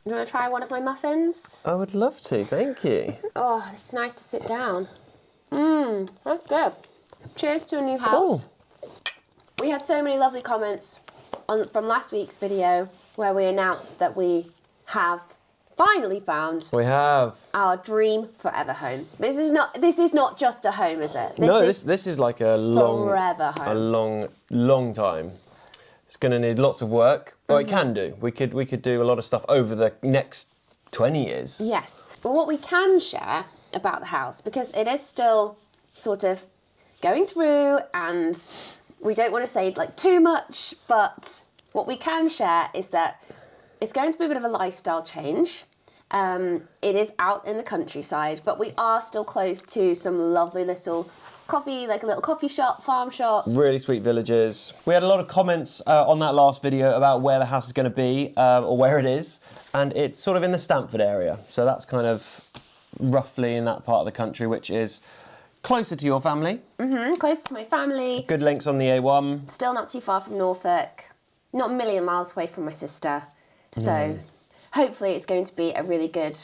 You want to try one of my muffins? I would love to, thank you. Oh, it's nice to sit down. That's good. Cheers to a new house. We had so many lovely comments from last week's video where we announced that we have finally found our dream forever home. This is not just a home, is it? This is like a forever home. long time. It's going to need lots of work, but it can do. We could do a lot of stuff over the next 20 years. Yes, but what we can share about the house, because it is still sort of going through, and we don't want to say like too much, but what we can share is that it's going to be a bit of a lifestyle change. It is out in the countryside, but we are still close to some lovely little coffee, like a little coffee shop, farm shops. Really sweet villages. We had a lot of comments on that last video about where the house is going to be, or where it is, and it's sort of in the Stamford area. So that's kind of roughly in that part of the country, which is closer to your family. Close to my family. Good links on the A1. Still not too far from Norfolk. Not a million miles away from my sister. So hopefully it's going to be a really good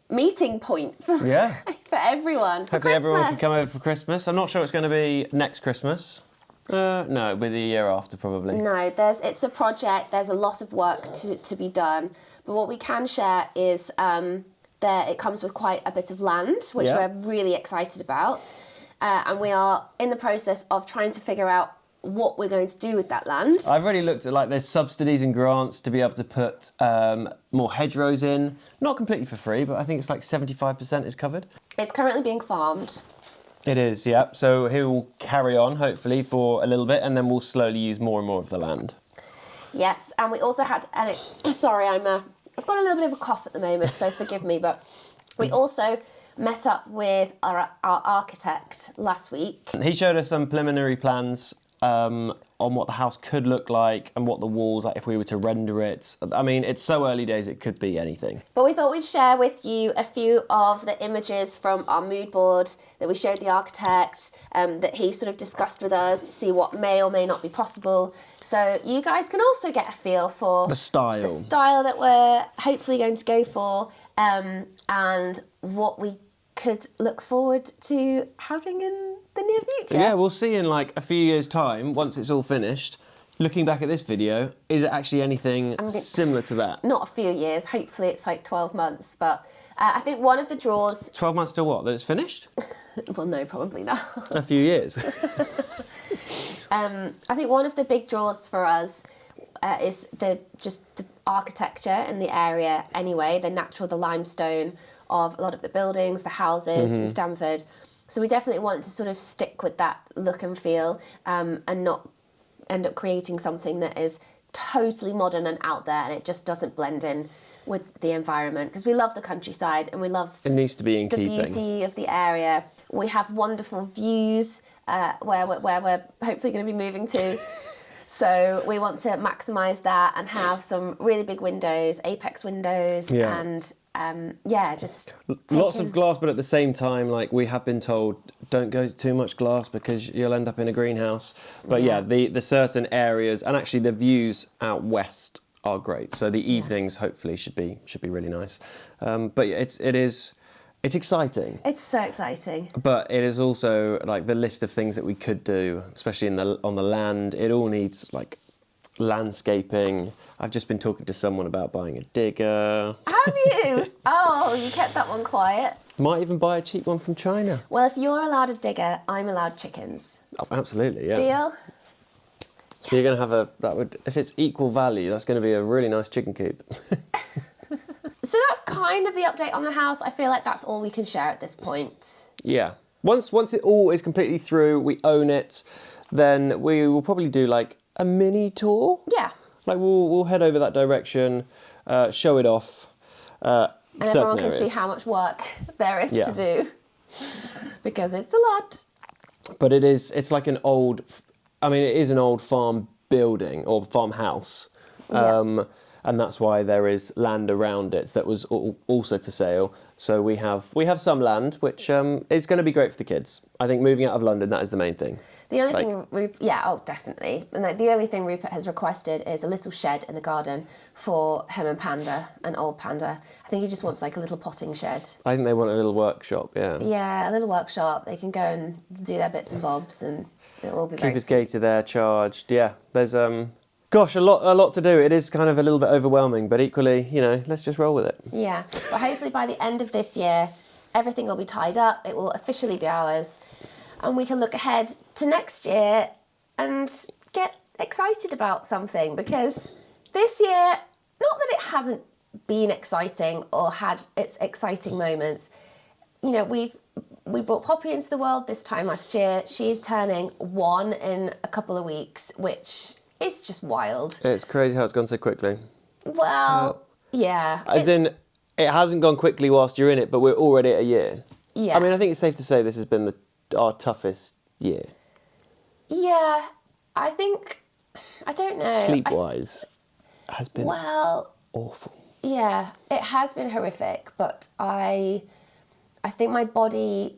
meeting point for, for everyone. Hopefully everyone can come over for Christmas. I'm not sure it's going to be next Christmas. No, it'll be the year after probably. No, it's a project. There's a lot of work to be done. But what we can share is that it comes with quite a bit of land, which we're really excited about. And we are in the process of trying to figure out what we're going to do with that land. I've already looked at, like, there's subsidies and grants to be able to put more hedgerows in. Not completely for free, but I think it's like 75% is covered. It's currently being farmed. It is, yeah. So he'll carry on, hopefully, for a little bit, and then we'll slowly use more and more of the land. Yes, and we also had, sorry, I've got a little bit of a cough at the moment, so forgive me, but we also met up with our architect last week. He showed us some preliminary plans on what the house could look like and what the walls, like if we were to render it. I mean, it's so early days, it could be anything. But we thought we'd share with you a few of the images from our mood board that we showed the architect, that he sort of discussed with us to see what may or may not be possible. So you guys can also get a feel for the style that we're hopefully going to go for, and what we could look forward to having in the near future. Yeah, we'll see in like a few years' time, once it's all finished, looking back at this video, is it actually anything similar to that? Not a few years, hopefully it's like 12 months, but I think one of the draws... 12 months to what, that it's finished? Well, no, probably not. A few years. I think one of the big draws for us is the architecture in the area anyway, the limestone of a lot of the buildings, the houses in Stamford. So we definitely want to sort of stick with that look and feel, and not end up creating something that is totally modern and out there and it just doesn't blend in with the environment, because we love the countryside and we love it needs to be in the keeping. Beauty of the area. We have wonderful views where we're hopefully going to be moving to. So we want to maximise that and have some really big windows, apex windows, and just lots of glass, but at the same time, like we have been told, don't go too much glass because you'll end up in a greenhouse. But the certain areas, and actually the views out west are great. So the evenings hopefully should be really nice. But it's exciting. It's so exciting. But it is also like the list of things that we could do, especially on the land. It all needs like landscaping. I've just been talking to someone about buying a digger. Have you? Oh, you kept that one quiet. Might even buy a cheap one from China. Well, if you're allowed a digger, I'm allowed chickens. Oh, absolutely, yeah. Deal? So you're going to have if it's equal value, that's going to be a really nice chicken coop. So that's kind of the update on the house. I feel like that's all we can share at this point. Yeah. Once it all is completely through, we own it, then we will probably do like a mini tour. Yeah. Like we'll head over that direction, show it off. And everyone can areas. see how much work there is to do, because it's a lot. But it is an old farm building or farmhouse. and that's why there is land around it that was also for sale. So we have some land, which is going to be great for the kids. I think moving out of London, that is the main thing. The only thing, definitely. And the only thing Rupert has requested is a little shed in the garden for him and Panda, an old Panda. I think he just wants like a little potting shed. I think they want a little workshop, yeah. Yeah, a little workshop. They can go and do their bits and bobs, and it'll all be very Keep his gator there charged. Yeah, there's gosh, a lot to do. It is kind of a little bit overwhelming, but equally, let's just roll with it. Yeah, but hopefully by the end of this year, everything will be tied up. It will officially be ours. And we can look ahead to next year and get excited about something, because this year, not that it hasn't been exciting or had its exciting moments. We brought Poppy into the world this time last year. She's turning 1 in a couple of weeks, which is just wild. It's crazy how it's gone so quickly. Well, yeah. As in, it hasn't gone quickly whilst you're in it, but we're already at a year. Yeah. I mean, I think it's safe to say this has been our toughest year. Yeah, I don't know. Sleep-wise, has been awful. Yeah, it has been horrific, but I think my body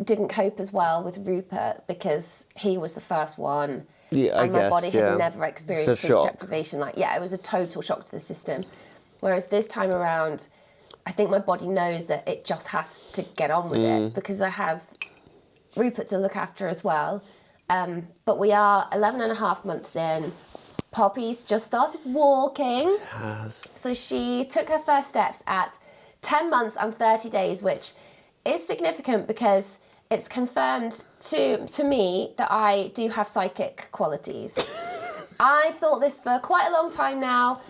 didn't cope as well with Rupert because he was the first one. Yeah, and my body had never experienced sleep shock. deprivation. It was a total shock to the system. Whereas this time around, I think my body knows that it just has to get on with it, because I have Rupert to look after as well. But we are 11 and a half months in. Poppy's just started walking. So she took her first steps at 10 months and 30 days, which is significant because it's confirmed to me that I do have psychic qualities. I've thought this for quite a long time now,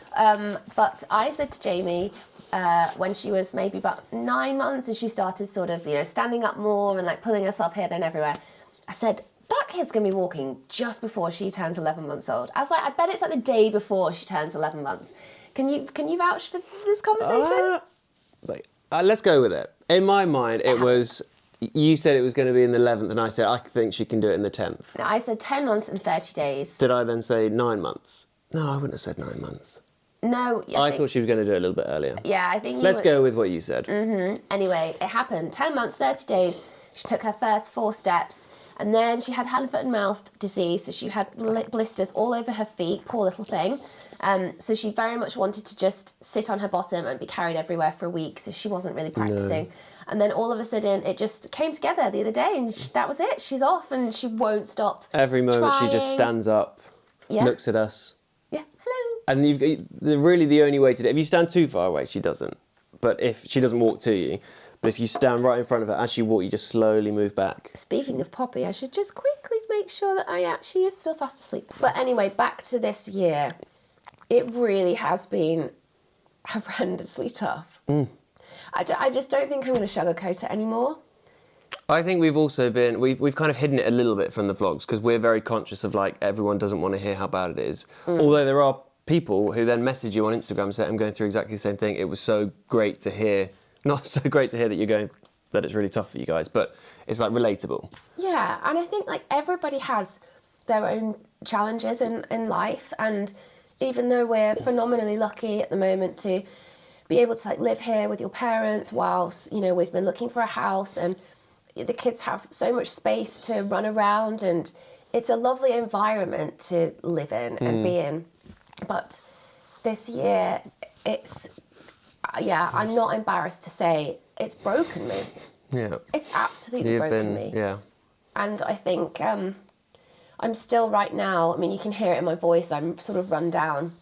but I said to Jamie, when she was maybe about 9 months and she started sort of, standing up more and like pulling herself here and everywhere, I said, that kid's going to be walking just before she turns 11 months old. I was like, I bet it's like the day before she turns 11 months. Can you vouch for this conversation? Let's go with it. In my mind, it was, you said it was going to be in the 11th, and I said, I think she can do it in the 10th. No, I said 10 months and 30 days. Did I then say 9 months? No, I wouldn't have said 9 months. No. I thought she was going to do it a little bit earlier. Yeah, I think Let's go with what you said. Anyway, it happened. 10 months, 30 days. She took her first 4 steps. And then she had hand, foot and mouth disease. So she had blisters all over her feet. Poor little thing. So she very much wanted to just sit on her bottom and be carried everywhere for a week. So she wasn't really practicing. No. And then all of a sudden, it just came together the other day. And that was it. She's off and she won't stop Every moment trying. She just stands up, looks at us. Yeah, hello. And really the only way to do it, if you stand too far away, she doesn't. But if she doesn't walk to you. But if you stand right in front of her, as you walk, you just slowly move back. Speaking of Poppy, I should just quickly make sure that she is still fast asleep. But anyway, back to this year. It really has been horrendously tough. I just don't think I'm going to sugarcoat it anymore. I think we've also been, we've kind of hidden it a little bit from the vlogs because we're very conscious of everyone doesn't want to hear how bad it is. Although there are people who then message you on Instagram and say, I'm going through exactly the same thing. It was so great to hear. Not so great to hear that it's really tough for you guys, but it's relatable. Yeah, and I think everybody has their own challenges in life, and even though we're phenomenally lucky at the moment to be able to live here with your parents whilst, we've been looking for a house and the kids have so much space to run around and it's a lovely environment to live in and be in. But this year, I'm not embarrassed to say it's broken me. Yeah. It's absolutely broken me. Yeah. And I think I'm still right now, you can hear it in my voice, I'm sort of run down,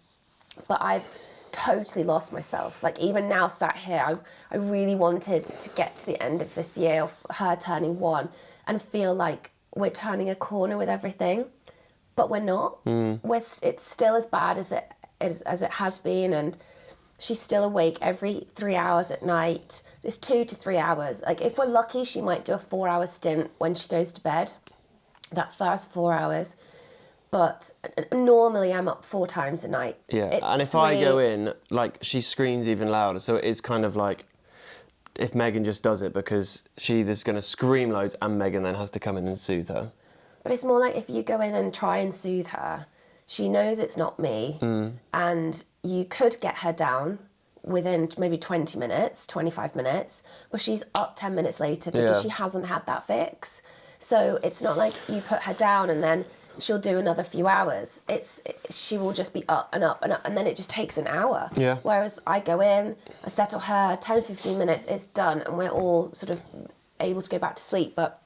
but I've totally lost myself. Even now sat here, I really wanted to get to the end of this year of her turning 1 and feel like we're turning a corner with everything, but we're not. It's still as bad as it has been, and she's still awake every 3 hours at night. It's 2 to 3 hours. If we're lucky, she might do a 4-hour stint when she goes to bed, that first 4 hours. But normally I'm up 4 times a night. Yeah, and if I go in, she screams even louder. So it is kind of if Megan just does it because she is going to scream loads and Megan then has to come in and soothe her. But it's more if you go in and try and soothe her, She knows it's not me, and you could get her down within maybe 20 minutes, 25 minutes, but she's up 10 minutes later because she hasn't had that fix. So it's not like you put her down and then she'll do another few hours. She will just be up and up and up, and then it just takes an hour. Yeah. Whereas I go in, I settle her, 10, 15 minutes, it's done, and we're all sort of able to go back to sleep. But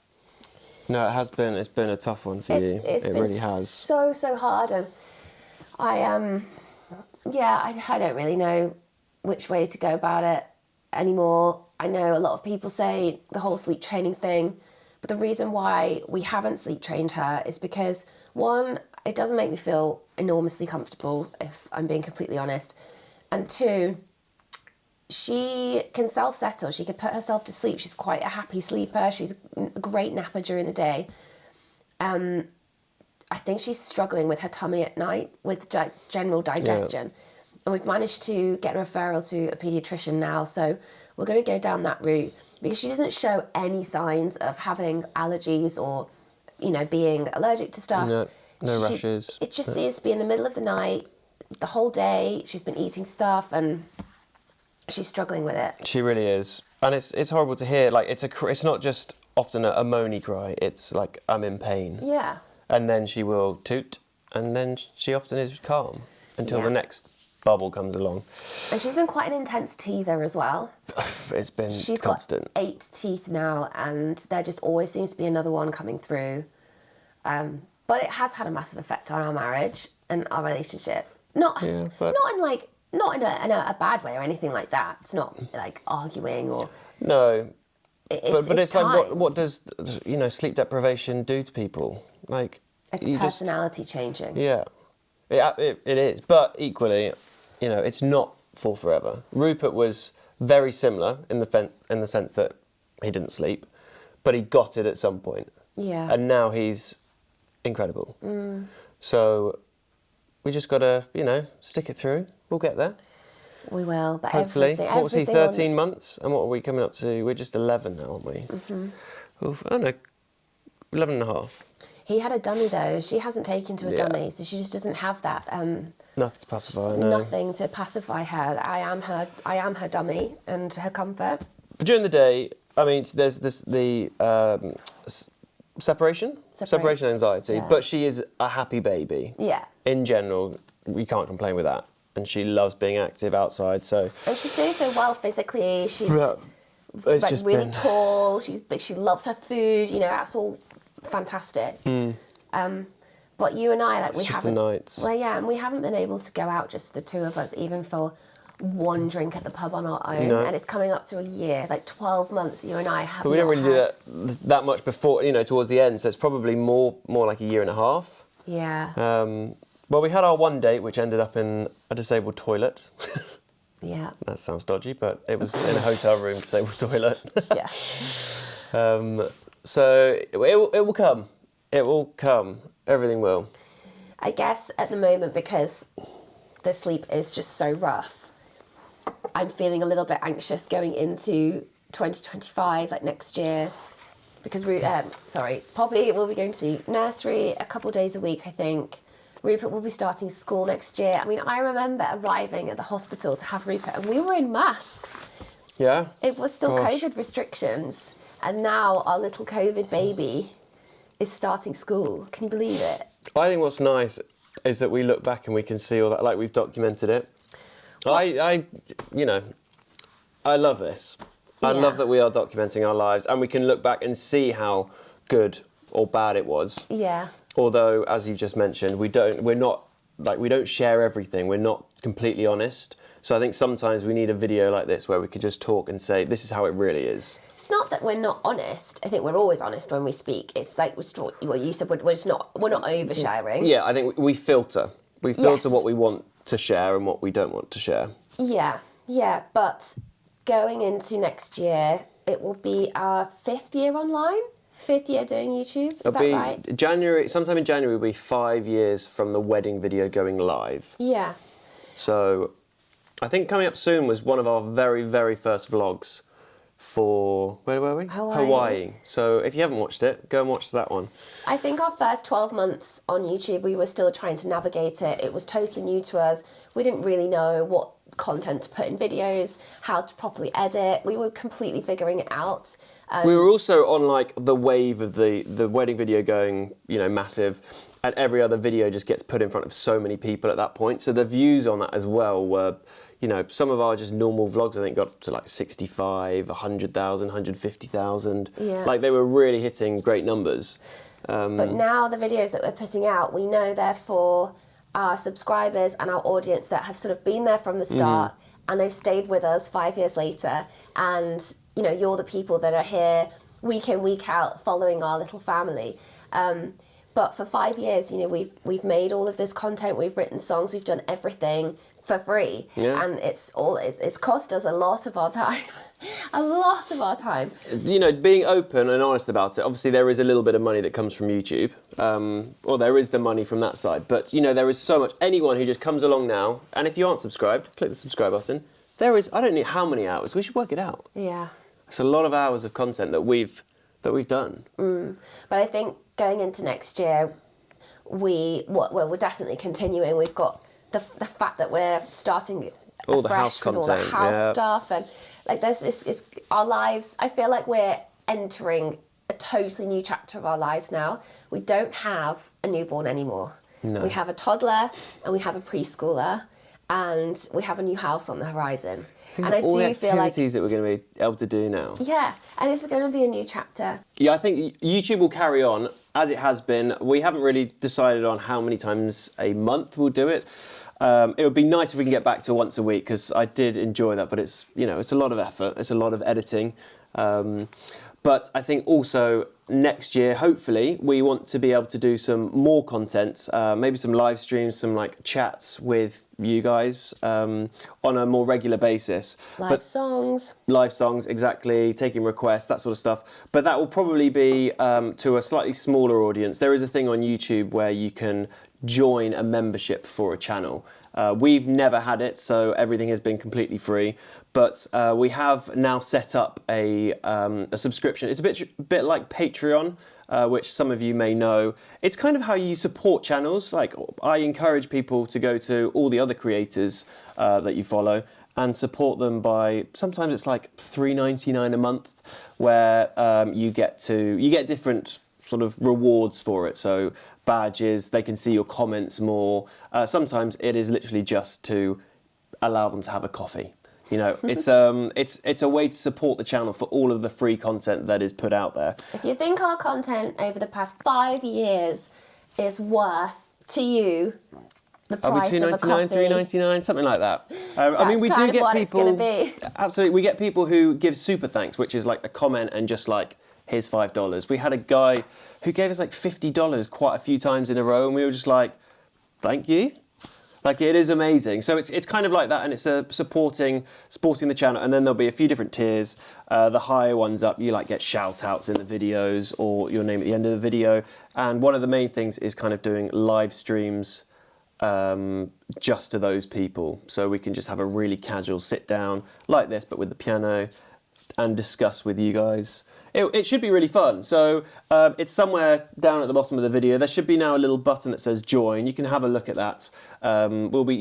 no, it's been a tough one for you. It really has. So hard, and I don't really know which way to go about it anymore. I know a lot of people say the whole sleep training thing, but the reason why we haven't sleep trained her is because, one, it doesn't make me feel enormously comfortable, if I'm being completely honest, and two, she can self-settle. She can put herself to sleep. She's quite a happy sleeper. She's a great napper during the day. I think she's struggling with her tummy at night, with general digestion. Yeah. And we've managed to get a referral to a paediatrician now. So we're going to go down that route because she doesn't show any signs of having allergies or, being allergic to stuff. No rashes. It just seems to be in the middle of the night, the whole day. She's been eating stuff and she's struggling with it. She really is. And it's horrible to hear. Like, it's not just often a moany cry. It's like, I'm in pain. Yeah. And then she will toot, and then she often is calm until the next bubble comes along. And she's been quite an intense teether as well. It's been She's constant. got 8 teeth now, and there just always seems to be another one coming through. But it has had a massive effect on our marriage and our relationship. Not in a bad way or anything like that. It's not like arguing or... No. But it's time. like, what does, sleep deprivation do to people? Like, it's personality changing. Yeah, it is. But equally, it's not for forever. Rupert was very similar in the sense that he didn't sleep, but he got it at some point. Yeah. And now he's incredible. So we just got to, stick it through. We'll get there. We will. But hopefully. What was he, 13 months? And what are we coming up to? We're just 11 now, aren't we? Mm-hmm. Oh no, 11 and a half. He had a dummy though. She hasn't taken to a dummy, so she just doesn't have that. Nothing to pacify. No. Nothing to pacify her. I am her dummy and her comfort. But during the day, I mean, there's the separation anxiety. Yeah. But she is a happy baby. Yeah. In general, we can't complain with that, and she loves being active outside. So. And she's doing so well physically. She's really tall. She's big. She loves her food. That's all fantastic. But you and I, we haven't. Well, yeah, and we haven't been able to go out, just the two of us, even for one drink at the pub on our own. No. And it's coming up to a year, 12 months. You and I have. But we didn't really do that much before, towards the end. So it's probably more like a year and a half. Yeah. Well, we had our one date, which ended up in a disabled toilet. Yeah. That sounds dodgy, but it was in a hotel room, disabled toilet. Yeah. So it will come. It will come. Everything will. I guess at the moment, because the sleep is just so rough, I'm feeling a little bit anxious going into 2025, next year, because Poppy will be going to nursery a couple days a week, I think. Rupert will be starting school next year. I mean, I remember arriving at the hospital to have Rupert, and we were in masks. Yeah. It was still COVID restrictions. And now our little COVID baby is starting school. Can you believe it? I think what's nice is that we look back and we can see all that, we've documented it. I love this. I love that we are documenting our lives and we can look back and see how good or bad it was. Yeah. Although, as you've just mentioned, we don't share everything. We're not completely honest. So I think sometimes we need a video like this where we could just talk and say, this is how it really is. It's not that we're not honest. I think we're always honest when we speak. It's like what you said, we're not oversharing. Yeah, I think we filter. We filter what we want to share and what we don't want to share. Yeah. But going into next year, it will be our 5th year online. 5th year doing YouTube, is that right? January, sometime in January will be 5 years from the wedding video going live. Yeah. So I think coming up soon was one of our very, very first vlogs for, where were we? Hawaii. So if you haven't watched it, go and watch that one. I think our first 12 months on YouTube, we were still trying to navigate it. It was totally new to us. We didn't really know what content to put in videos, how to properly edit. We were completely figuring it out. We were also on like the wave of the wedding video going, massive, and every other video just gets put in front of so many people at that point. So the views on that as well were, some of our just normal vlogs I think got up to like 65, 100,000, 150,000. Yeah. Like they were really hitting great numbers. But now the videos that we're putting out, we know they're for our subscribers and our audience that have sort of been there from the start and they've stayed with us 5 years later. And, you're the people that are here week in, week out, following our little family. But for 5 years, we've made all of this content, we've written songs, we've done everything for free. Yeah. And it's cost us a lot of our time. A lot of our time. Being open and honest about it, obviously there is a little bit of money that comes from YouTube, or there is the money from that side, but there is so much. Anyone who just comes along now, and if you aren't subscribed, click the subscribe button. There is, I don't know how many hours, we should work it out. Yeah. It's a lot of hours of content that we've done. But I think going into next year, we're definitely continuing. We've got the fact that we're starting all the fresh house with all content, the house stuff, and like there's it's our lives. I feel like we're entering a totally new chapter of our lives now. We don't have a newborn anymore. No. We have a toddler and we have a preschooler. And we have a new house on the horizon. And I all do the feel like activities that we're going to be able to do now. yeah, and it's going to be a new chapter. Yeah, I think YouTube will carry on as it has been. We haven't really decided on how many times a month we'll do it. It would be nice if we can get back to once a week because I did enjoy that, but it's it's a lot of effort. It's a lot of editing. But I think also next year, hopefully, we want to be able to do some more content, maybe some live streams, some like chats with you guys on a more regular basis. Live songs, exactly, taking requests, that sort of stuff. But that will probably be to a slightly smaller audience. There is a thing on YouTube where you can join a membership for a channel. We've never had it, so everything has been completely free. But we have now set up a subscription. It's a bit like Patreon, which some of you may know. It's kind of how you support channels. Like I encourage people to go to all the other creators that you follow and support them by, sometimes it's like $3.99 a month, where you get different sort of rewards for it. So badges, they can see your comments more. Sometimes it is literally just to allow them to have a coffee. It's a way to support the channel for all of the free content that is put out there. If you think our content over the past 5 years is worth to you the price of a coffee, $2.99, $3.99, something like that. I mean, we do get people. Absolutely, we get people who give super thanks, which is like a comment and just like, here's $5. We had a guy who gave us like $50 quite a few times in a row, and we were just like, thank you. Like, it is amazing. So it's kind of like that, and it's supporting the channel. And then there'll be a few different tiers. The higher ones up, you like get shout outs in the videos or your name at the end of the video. And one of the main things is kind of doing live streams just to those people. So we can just have a really casual sit down like this, but with the piano, and discuss with you guys. It should be really fun. So it's somewhere down at the bottom of the video. There should be now a little button that says join. You can have a look at that. We'll be,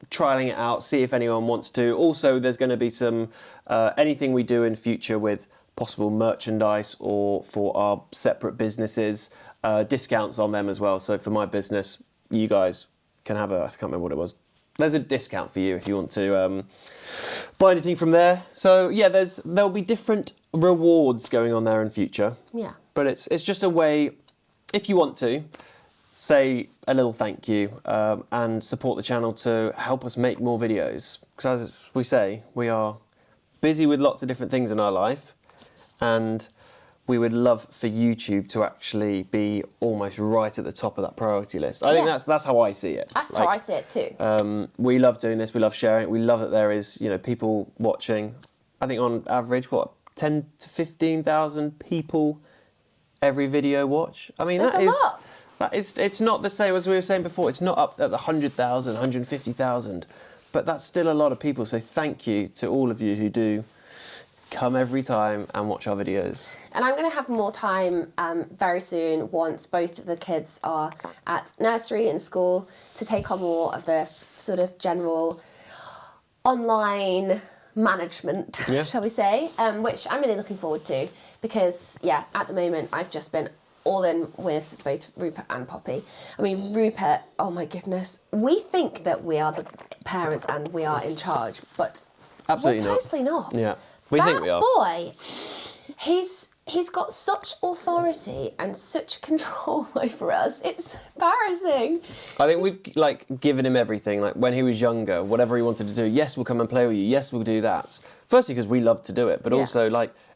trialing it out, see if anyone wants to. Also, there's going to be some, anything we do in future with possible merchandise or for our separate businesses, discounts on them as well. So for my business, you guys can have I can't remember what it was. There's a discount for you if you want to buy anything from there. So yeah, there'll be different rewards going on there in future. Yeah. But it's just a way, if you want to, say a little thank you and support the channel to help us make more videos. Because as we say, we are busy with lots of different things in our life, and we would love for YouTube to actually be almost right at the top of that priority list. I think that's how I see it. That's how I see it too. We love doing this. We love sharing it. We love that there is, people watching. I think on average, 10 to 15,000 people every video watch. I mean, that's a lot. It's not the same as we were saying before. It's not up at the 100,000, 150,000, but that's still a lot of people. So thank you to all of you who do come every time and watch our videos. And I'm going to have more time very soon once both of the kids are at nursery and school to take on more of the sort of general online management, shall we say, which I'm really looking forward to because, at the moment I've just been all in with both Rupert and Poppy. I mean, Rupert, oh my goodness, we think that we are the parents and we are in charge, but absolutely we're totally not. Yeah, we think we are. That boy, he's got such authority and such control over us. It's embarrassing. I think we've given him everything. Like when he was younger, whatever he wanted to do, yes, we'll come and play with you. Yes, we'll do that. Firstly, because we love to do it, but also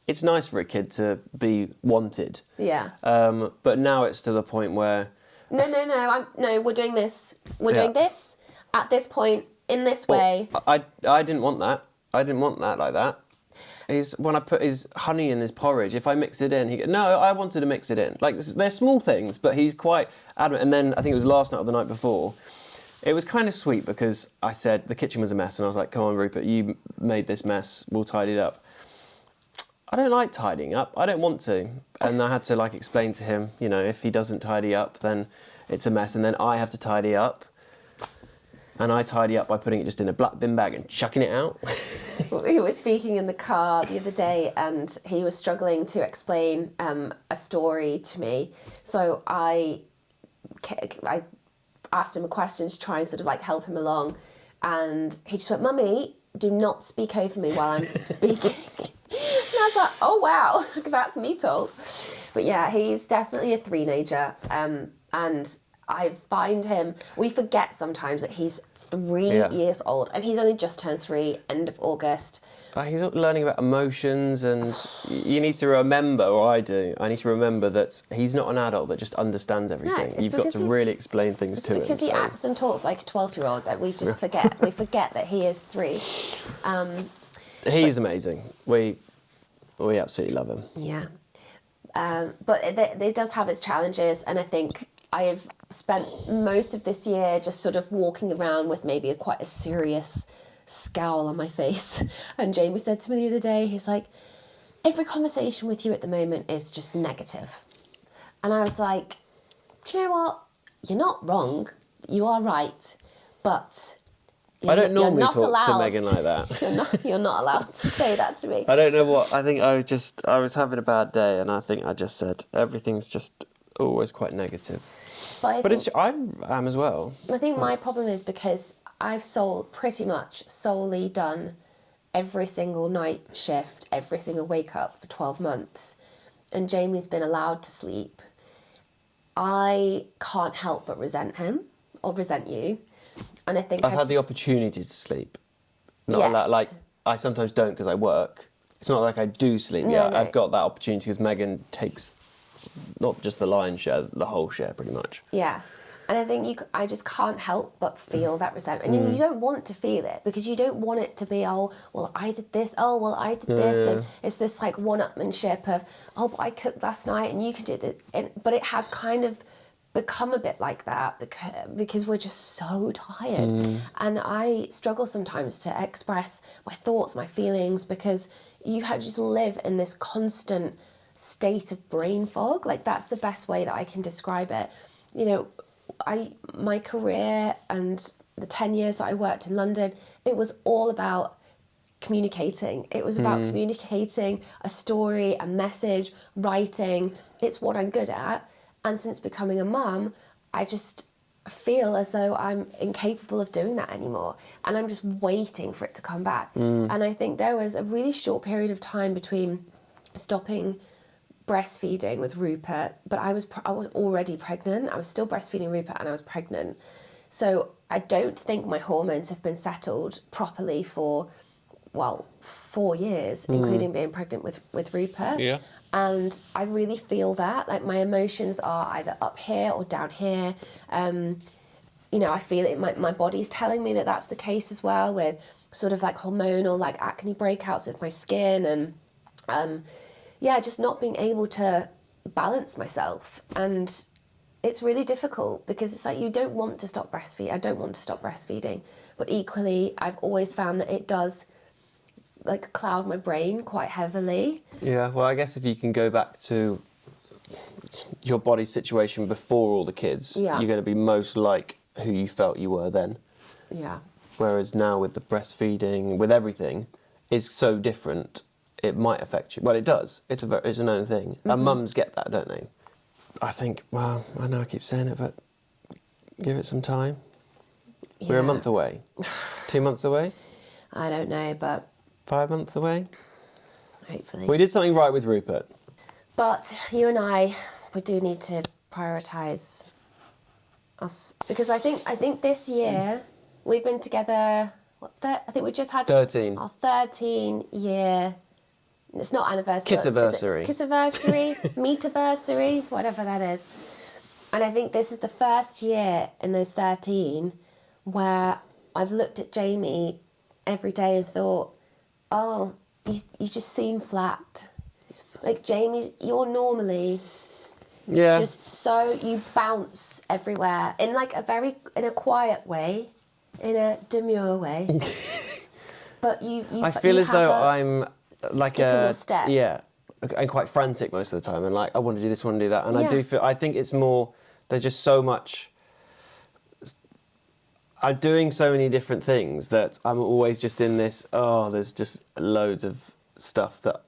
it's nice for a kid to be wanted. Yeah. But now it's to the point where No, we're doing this. We're doing this at this point in this way. I didn't want that. I didn't want that like that. When I put his honey in his porridge, if I mix it in, he goes, no, I wanted to mix it in. Like, they're small things, but he's quite adamant. And then I think it was last night or the night before, it was kind of sweet because I said the kitchen was a mess and I was like, come on, Rupert, you made this mess, we'll tidy it up. I don't like tidying up, I don't want to. And I had to explain to him, if he doesn't tidy up, then it's a mess and then I have to tidy up. And I tidy up by putting it just in a black bin bag and chucking it out. We were speaking in the car the other day and he was struggling to explain a story to me. So I asked him a question to try and sort of help him along. And he just went, Mummy, do not speak over me while I'm speaking. And I was like, oh, wow, that's me told. But yeah, he's definitely a three-nager. And I find we forget sometimes that he's 3 years old and he's only just turned 3, end of August. He's learning about emotions and you need to remember, or I do, I need to remember that he's not an adult that just understands everything. No, you've got to really explain things to him. Because he acts and talks like a 12-year-old that we just forget. We forget that he is 3. He's amazing. We absolutely love him. Yeah. But it does have its challenges and I think I have spent most of this year just sort of walking around with maybe quite a serious scowl on my face. And Jamie said to me the other day, he's like, every conversation with you at the moment is just negative. And I was like, do you know what? You're not wrong. You are right. But I don't normally talk to Megan like that. You're not allowed to say that to me. I don't know what. I think I was having a bad day and I think I just said everything's just always quite negative. But I am as well. I think my problem is because I've pretty much solely done every single night shift, every single wake up for 12 months. And Jamie's been allowed to sleep. I can't help but resent him or resent you. And I think I've had the opportunity to sleep. Not yes. Like I sometimes don't because I work. It's not like I do sleep. No. I've got that opportunity because Megan takes not just the lion's share, the whole share pretty much. Yeah. And I think I just can't help but feel that resentment. And you don't want to feel it because you don't want it to be, oh, well, I did this. Oh, well, I did this. And it's this one-upmanship of, oh, but I cooked last night and you could do it. But it has kind of become a bit like that because we're just so tired. And I struggle sometimes to express my thoughts, my feelings, because you just live in this constant state of brain fog. That's the best way that I can describe it. My career and the 10 years that I worked in London, it was all about communicating. It was about communicating a story, a message, writing. It's what I'm good at. And since becoming a mum, I just feel as though I'm incapable of doing that anymore. And I'm just waiting for it to come back. And I think there was a really short period of time between stopping breastfeeding with Rupert, but I was already pregnant. I was still breastfeeding Rupert and I was pregnant. So I don't think my hormones have been settled properly for, 4 years, including being pregnant with Rupert. Yeah. And I really feel that, my emotions are either up here or down here. I feel it, my body's telling me that that's the case as well, with sort of hormonal, acne breakouts with my skin and, just not being able to balance myself. And it's really difficult because it's you don't want to stop breastfeeding. I don't want to stop breastfeeding. But equally, I've always found that it does like cloud my brain quite heavily. Yeah, well, I guess if you can go back to your body situation before all the kids, Yeah. you're going to be most like who you felt you were then. Yeah. Whereas now with the breastfeeding, with everything, it's so different. It might affect you. Well, it does. It's a known thing. And mums get that, don't they? I think, well, I know I keep saying it, but give it some time. Yeah. We're a month away. 2 months away? I don't know, but 5 months away? hopefully. We did something right with Rupert. But you and I, we do need to prioritise us, because I think this year we've been together. I think we just had 13. our 13-year. It's not anniversary. Kissiversary. Kissiversary, meetiversary, whatever that is. And I think this is the first year in those 13 where I've looked at Jamie every day and thought, oh, you just seem flat. Like, Jamie, you're normally just so, you bounce everywhere in like in a quiet way, in a demure way. But you I feel as though I'm like skip in your step. Yeah, and quite frantic most of the time, and like I want to do this, want to do that, and Yeah. I think it's more, there's just so much. I'm doing so many different things that I'm always just in this, there's just loads of stuff that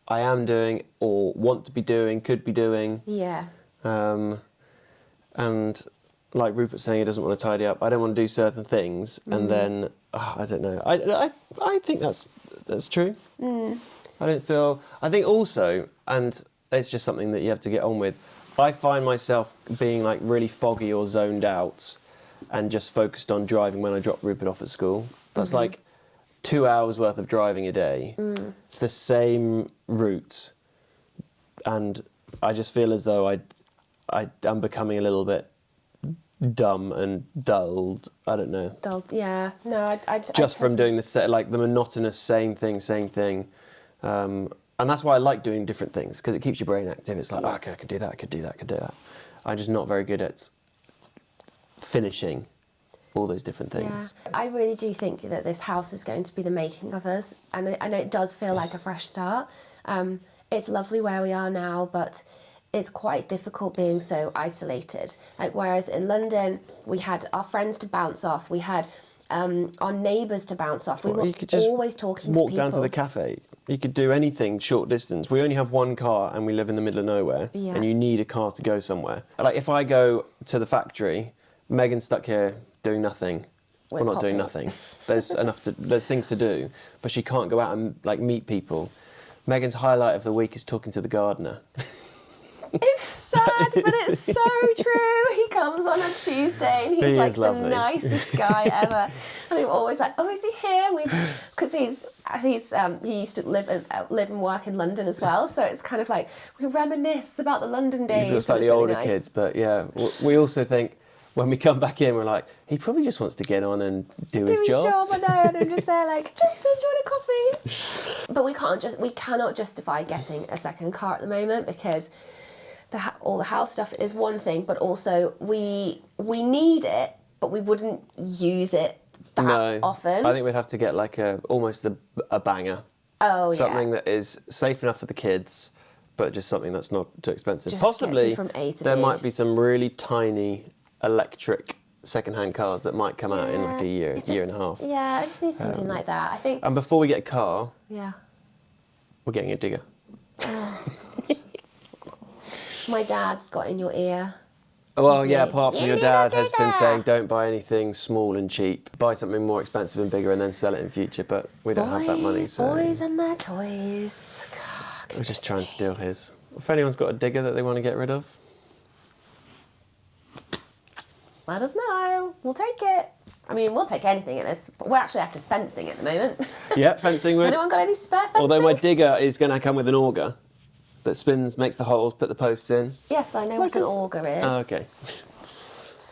I am doing or want to be doing, could be doing. Yeah. And like Rupert's saying, he doesn't want to tidy up. I don't want to do certain things, and then I don't know. I think that's true. I think also, and it's just something that you have to get on with. I find myself being like really foggy or zoned out, and just focused on driving when I drop Rupert off at school. That's like 2 hours worth of driving a day. It's the same route, and I just feel as though I'm becoming a little bit dumb and dulled. I don't know. Dull. Yeah. No, I Just from doing the monotonous same thing. And that's why I like doing different things, because it keeps your brain active. It's like, okay, I could do that, I could do that, I could do that. I'm just not very good at finishing all those different things. Yeah, I really do think that this house is going to be the making of us, and I know it does feel like a fresh start. It's lovely where we are now, but it's quite difficult being so isolated. Like, whereas in London, we had our friends to bounce off, we had our neighbours to bounce off. We were always talking to people. Walk down to the cafe. You could do anything short distance. We only have one car and we live in the middle of nowhere, and you need a car to go somewhere. Like, if I go to the factory, Megan's stuck here doing nothing. Well, not doing nothing. There's there's things to do, but she can't go out and like meet people. Megan's highlight of the week is talking to the gardener. It's sad, but it's so true. He comes on a Tuesday and he's like the nicest guy ever. And we're always like, oh, is he here? Because he used to live and work in London as well. So it's kind of like we reminisce about the London days. He's slightly older kids, but yeah, we also think when we come back in, we're like, he probably just wants to get on and do his job. I know, and I'm just there like, just enjoy a coffee. But we cannot justify getting a second car at the moment, because all the house stuff is one thing, but also we need it, but we wouldn't use it that often. I think we'd have to get like almost a banger. Oh, something that is safe enough for the kids, but just something that's not too expensive. Just Possibly gets you from A to there B. might be some really tiny electric second-hand cars that might come out in like a year and a half. Yeah, I just need something like that, I think. And before we get a car, we're getting a digger. My dad's got in your ear. Well, yeah, apart from your dad has been saying don't buy anything small and cheap. Buy something more expensive and bigger and then sell it in future, but we don't have that money, so... Boys and their toys. God, we'll just try and steal his. If anyone's got a digger that they want to get rid of, let us know. We'll take it. I mean, we'll take anything at this. But we're actually after fencing at the moment. Yeah, fencing. Anyone got any spare fencing? Although my digger is going to come with an auger that spins, makes the holes, put the posts in. Yes, I know what an auger is. Oh, okay.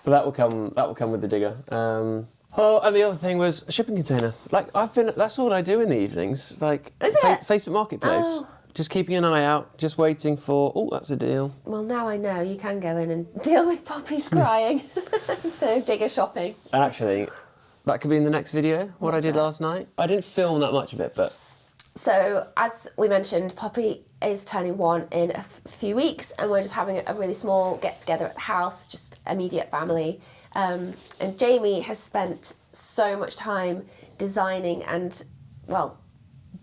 But that will come with the digger. And the other thing was a shipping container. Like, that's all I do in the evenings. Like, is it? Facebook Marketplace. Oh. Just keeping an eye out, just waiting for, that's a deal. Well, now I know you can go in and deal with puppies crying instead of digger shopping. And actually, that could be in the next video, what I did last night. I didn't film that much of it, but So, as we mentioned, Poppy is turning 1 in a few weeks, and we're just having a really small get-together at the house, just immediate family. And Jamie has spent so much time designing and, well,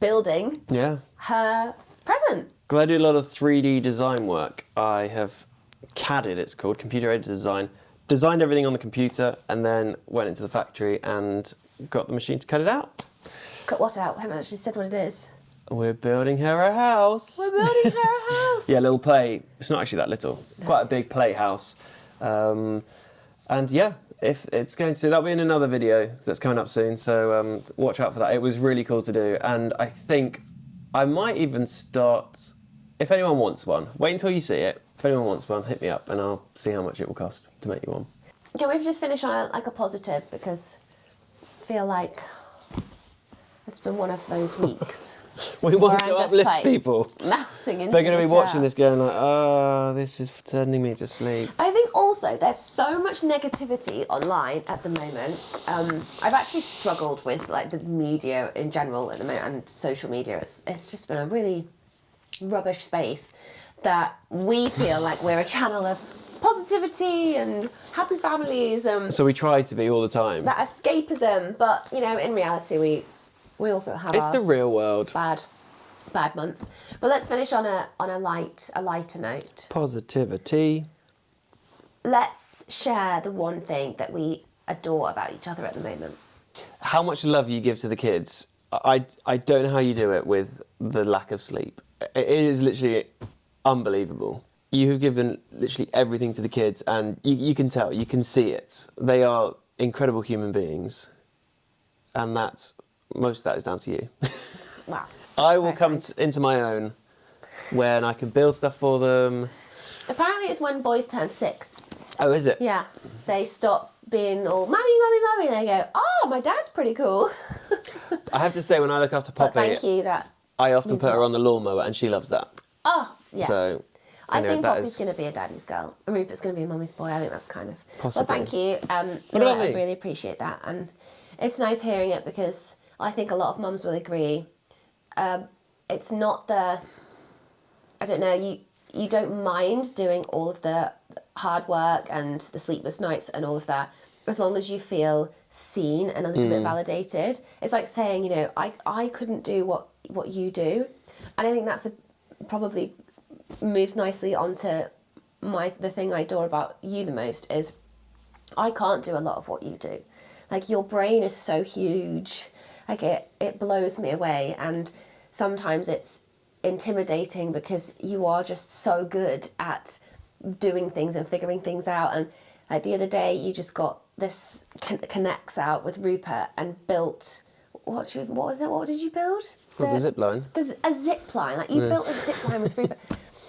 building her present. Because I do a lot of 3D design work. I have CADed, it's called, computer-aided design, designed everything on the computer, and then went into the factory and got the machine to cut it out. Cut what out? We haven't actually said what it is. We're building her a house. We're building her a house. Yeah, a little play. It's not actually that little. No. Quite a big playhouse. And yeah, if it's going to, that'll be in another video that's coming up soon. So watch out for that. It was really cool to do. And I think I might even start, if anyone wants one, wait until you see it. If anyone wants one, hit me up and I'll see how much it will cost to make you one. Can we just finish on a positive? Because I feel like it's been one of those weeks. We want to uplift people. Melting into They're going to be watching chair. this going like, oh, this is sending me to sleep. I think also there's so much negativity online at the moment. I've actually struggled with like the media in general at the moment and social media. It's just been a really rubbish space that we feel like we're a channel of positivity and happy families. So we try to be all the time. That escapism, but you know, in reality we also have It's the real world. bad months. But let's finish on a lighter note. Positivity. Let's share the one thing that we adore about each other at the moment. How much love you give to the kids. I don't know how you do it with the lack of sleep. It is literally unbelievable. You have given literally everything to the kids, and you can tell, you can see it. They are incredible human beings, and most of that is down to you. Wow. I will come into my own when I can build stuff for them. Apparently it's when boys turn 6. Oh, is it? Yeah. They stop being all, mummy, mummy, mummy. They go, oh, my dad's pretty cool. I have to say, when I look after Poppy, But thank you, that I often means put a her lot. on the lawnmower, and she loves that. Oh, yeah. So, I think that Poppy's is going to be a daddy's girl, and Rupert's going to be a mummy's boy. I think that's kind of... Possibly. Well, thank you. What about I me? really appreciate that, and it's nice hearing it because I think a lot of mums will agree. It's not the... I don't know, you don't mind doing all of the hard work and the sleepless nights and all of that, as long as you feel seen and a little bit validated. It's like saying, you know, I couldn't do what you do. And I think that's probably moves nicely onto the thing I adore about you the most is I can't do a lot of what you do. Like, your brain is so huge. Like, it blows me away. And sometimes it's intimidating because you are just so good at doing things and figuring things out. And like the other day, you just got this connects out with Rupert and built what was it? What did you build? the zip line. There's a zip line. Like, you built a zip line with Rupert.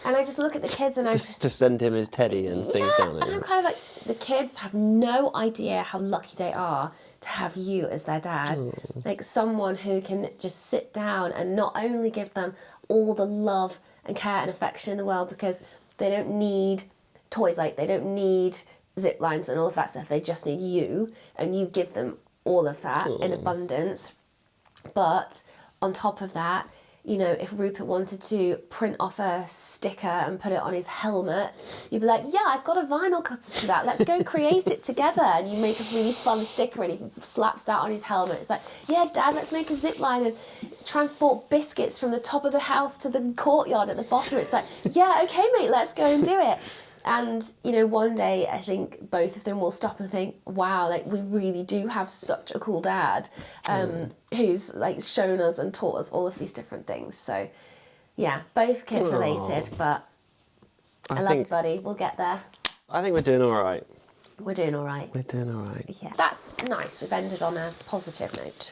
And I just look at the kids and I Just to send him his teddy and things down there. and I'm kind of like, the kids have no idea how lucky they are to have you as their dad. Like, someone who can just sit down and not only give them all the love and care and affection in the world, because they don't need toys, like they don't need zip lines and all of that stuff. They just need you, and you give them all of that in abundance. But on top of that, you know, if Rupert wanted to print off a sticker and put it on his helmet, you'd be like, yeah, I've got a vinyl cutter for that. Let's go create it together. And you make a really fun sticker and he slaps that on his helmet. It's like, yeah, Dad, let's make a zip line and transport biscuits from the top of the house to the courtyard at the bottom. It's like, yeah, okay, mate, let's go and do it. And, you know, one day I think both of them will stop and think, wow, like, we really do have such a cool dad who's, like, shown us and taught us all of these different things. So, yeah, both kid related, but I love you, buddy. We'll get there. I think we're doing all right. We're doing all right. We're doing all right. Yeah, that's nice. We've ended on a positive note.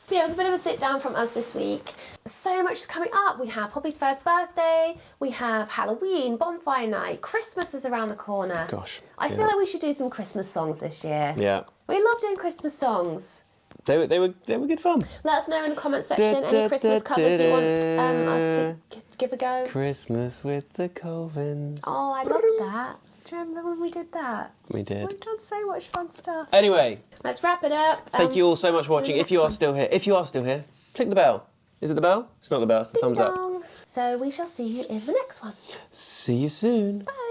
Yeah, it was a bit of a sit down from us this week. So much is coming up. We have Poppy's first birthday. We have Halloween, bonfire night. Christmas is around the corner. Gosh. I feel like we should do some Christmas songs this year. Yeah. We love doing Christmas songs. They were good fun. Let us know in the comments section any Christmas covers you want us to give a go. Christmas with the Coven. Oh, I love that. Do you remember when we did that? We did. We've done so much fun stuff. Anyway, Let's wrap it up. thank you all so much for see you watching. in the If you next are one. still here, click the bell. Is it the bell? It's not the bell, it's the thumbs up. Ding dong. So we shall see you in the next one. See you soon. Bye.